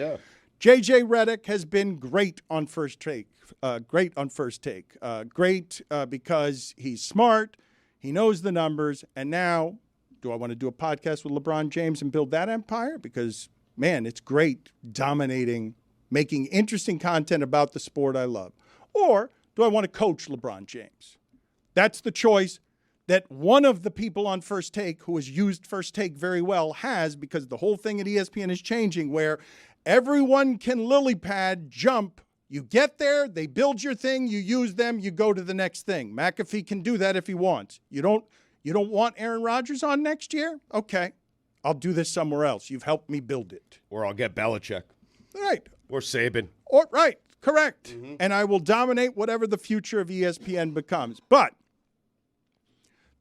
Yeah. JJ Redick has been great on First Take. Great because he's smart, he knows the numbers, and now, do I want to do a podcast with LeBron James and build that empire? Because, man, it's great dominating, making interesting content about the sport I love. Or do I want to coach LeBron James? That's the choice that one of the people on First Take who has used First Take very well has, because the whole thing at ESPN is changing where everyone can lily pad, jump. You get there, they build your thing, you use them, you go to the next thing. McAfee can do that if he wants. You don't want Aaron Rodgers on next year? Okay, I'll do this somewhere else. You've helped me build it. Or I'll get Belichick. Right. Or Saban. Right, correct. Mm-hmm. And I will dominate whatever the future of ESPN becomes. But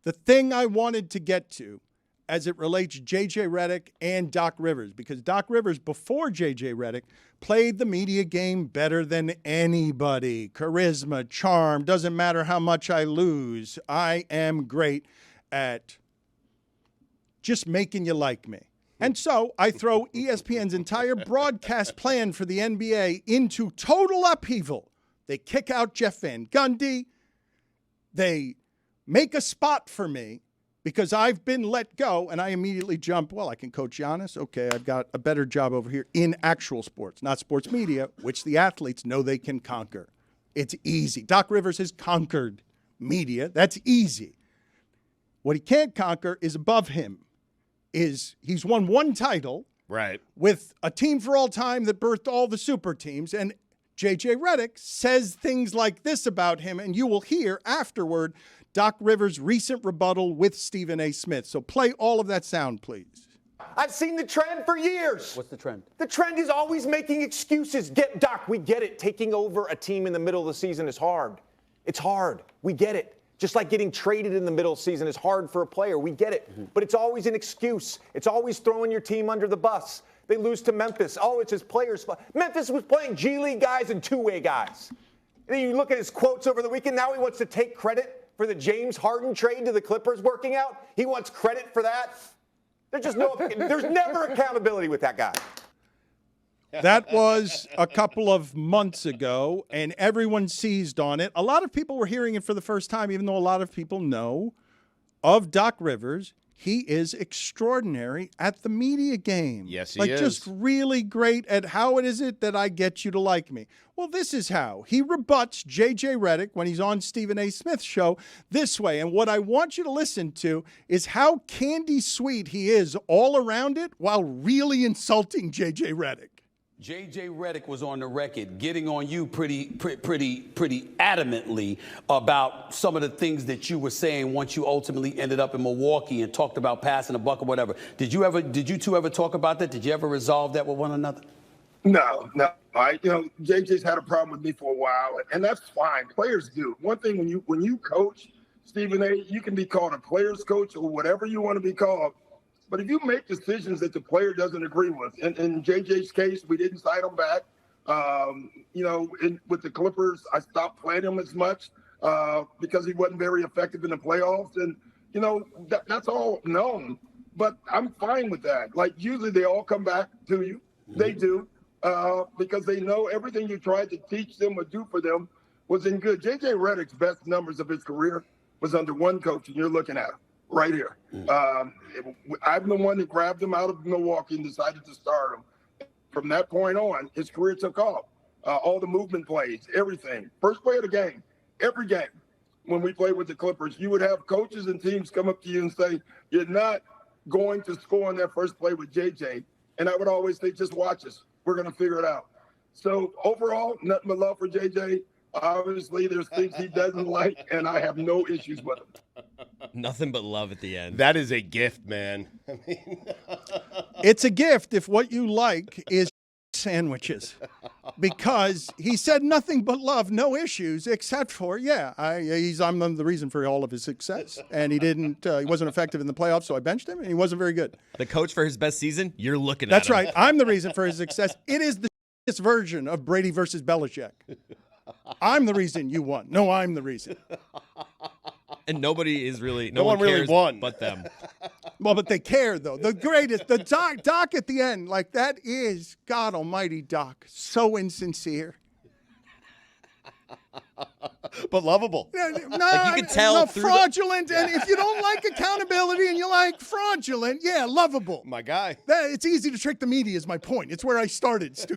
the thing I wanted to get to as it relates to JJ Redick and Doc Rivers, because Doc Rivers, before JJ Redick, played the media game better than anybody. Charisma, charm, doesn't matter how much I lose. I am great at just making you like me. And so I throw ESPN's entire broadcast plan for the NBA into total upheaval. They kick out Jeff Van Gundy. They make a spot for me because I've been let go, and I immediately jump, well, I can coach Giannis. Okay, I've got a better job over here in actual sports, not sports media, which the athletes know they can conquer. It's easy. Doc Rivers has conquered media. That's easy. What he can't conquer is above him. He's won one title, right, with a team for all time that birthed all the super teams, and JJ Redick says things like this about him, and you will hear afterward Doc Rivers' recent rebuttal with Stephen A. Smith. So play all of that sound, please. I've seen the trend for years. What's the trend? The trend is always making excuses. Doc, we get it. Taking over a team in the middle of the season is hard. It's hard. We get it. Just like getting traded in the middle of the season is hard for a player. We get it. Mm-hmm. But it's always an excuse. It's always throwing your team under the bus. They lose to Memphis. Oh, it's his players' fault. Memphis was playing G League guys and two-way guys. And then you look at his quotes over the weekend. Now he wants to take credit for the James Harden trade to the Clippers working out. He wants credit for that. There's never accountability with that guy. That was a couple of months ago, and everyone seized on it. A lot of people were hearing it for the first time, even though a lot of people know of Doc Rivers. He is extraordinary at the media game. Yes, he is. Just really great at how it is it that I get you to like me. Well, this is how. He rebuts JJ Redick when he's on Stephen A. Smith's show this way. And what I want you to listen to is how candy sweet he is all around it while really insulting JJ Redick. JJ Redick was on the record getting on you pretty adamantly about some of the things that you were saying once you ultimately ended up in Milwaukee and talked about passing a buck or whatever. Did you two ever talk about that? Did you ever resolve that with one another? No. JJ's had a problem with me for a while, and that's fine. Players do. One thing when you coach, Stephen A., you can be called a player's coach or whatever you want to be called. But if you make decisions that the player doesn't agree with, in JJ's case, we didn't sign him back. With the Clippers, I stopped playing him as much because he wasn't very effective in the playoffs. And, that's all known. But I'm fine with that. Like, usually they all come back to you. They do. Because they know everything you tried to teach them or do for them was in good. JJ Redick's best numbers of his career was under one coach, and you're looking at him. Right here. I'm the one that grabbed him out of Milwaukee and decided to start him. From that point on, his career took off. All the movement plays, everything. First play of the game, every game. When we played with the Clippers, you would have coaches and teams come up to you and say, you're not going to score on that first play with JJ. And I would always say, just watch us. We're going to figure it out. So overall, nothing but love for JJ. Obviously, there's things he doesn't like, and I have no issues with him. Nothing but love at the end. That is a gift, man. It's a gift if what you like is sandwiches. Because he said nothing but love, no issues, except for, I'm the reason for all of his success. And he wasn't effective in the playoffs, so I benched him, and he wasn't very good. The coach for his best season, you're looking at That's him. right. I'm the reason for his success. It is the version of Brady versus Belichick. I'm the reason you won. No, I'm the reason. And nobody is really, no one cares really won but them. Well, but they care, though. The greatest, the Doc at the end, like that is, God almighty, Doc, so insincere. But lovable. No, you can tell through fraudulent. And if you don't like accountability and you like fraudulent, yeah, lovable. My guy. It's easy to trick the media is my point. It's where I started, Stu.